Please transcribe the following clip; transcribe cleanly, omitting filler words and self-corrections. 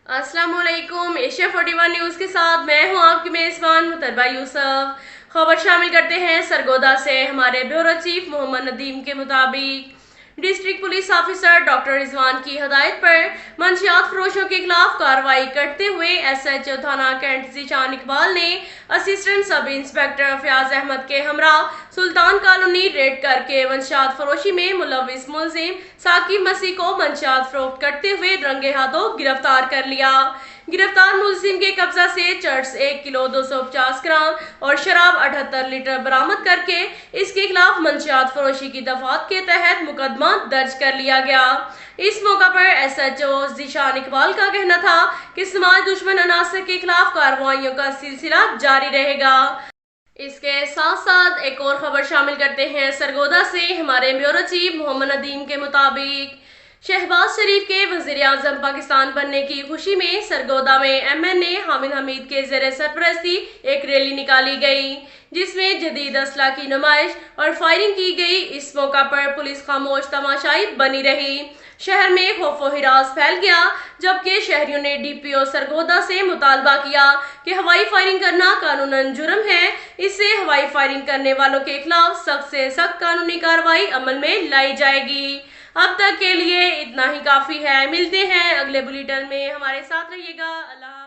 अस्सलाम वालेकुम। Asia 41 news के साथ मैं हूं आपकी मेज़बान मुतलबा यूसुफ। खबर शामिल करते हैं सरगोदा से। हमारे ब्यूरो चीफ मोहम्मद नदीम के मुताबिक district police officer doctor Rizwan की हदायत पर मंशियात फरोशों के खिलाफ कार्रवाई करते हुए SHO थाना कैंट ज़ीशान इकबाल ने assistant sub inspector Fayaz Ahmad के हमरा सुल्तान कॉलोनी रेड करके मंशियात फरोशी में मुलविस मुलजिम साकिब मसीह को मंशियात फरोख्त करते हुए रंगे हाथों गिरफ्तार कर लिया। गिरफ्तार मुलजिम के कब्जा से चर्स 1 किलो 250 ग्राम और शराब 78 लीटर बरामद करके इसके खिलाफ मंशियात फरोशी की दफात के तहत मुकदमा दर्ज कर लिया गया। इस मौका पर SHO ज़ीशान इकबाल का कहना था कि समाज दुश्मन अनासर के खिलाफ कार्रवाइयों का सिलसिला जारी रहेगा। इसके साथ साथ एक और खबर शामिल करते हैं सरगोदा से। हमारे ब्यूरो चीफ मोहम्मद नदीम के मुताबिक शहबाज शरीफ के वजीर आजम पाकिस्तान बनने की खुशी में सरगोदा में MNA हामिद हमीद के ज़रिए सरपरस्ती एक रैली निकाली गई, जिसमें जदीद असला की नुमाइश और फायरिंग की गई। इस मौका पर पुलिस खामोश तमाशाई बनी रही। शहर में खौफो हिरास फैल गया, जबकि शहरियों ने DPO सरगोदा से मुतालबा किया कि हवाई फायरिंग करना कानूनन जुर्म है। इससे हवाई फायरिंग करने वालों के खिलाफ सख्त से सख्त कानूनी कार्रवाई अमल में लाई जाएगी। अब तक के लिए इतना ही काफी है। मिलते हैं अगले बुलेटिन में, हमारे साथ रहिएगा। अल्लाह।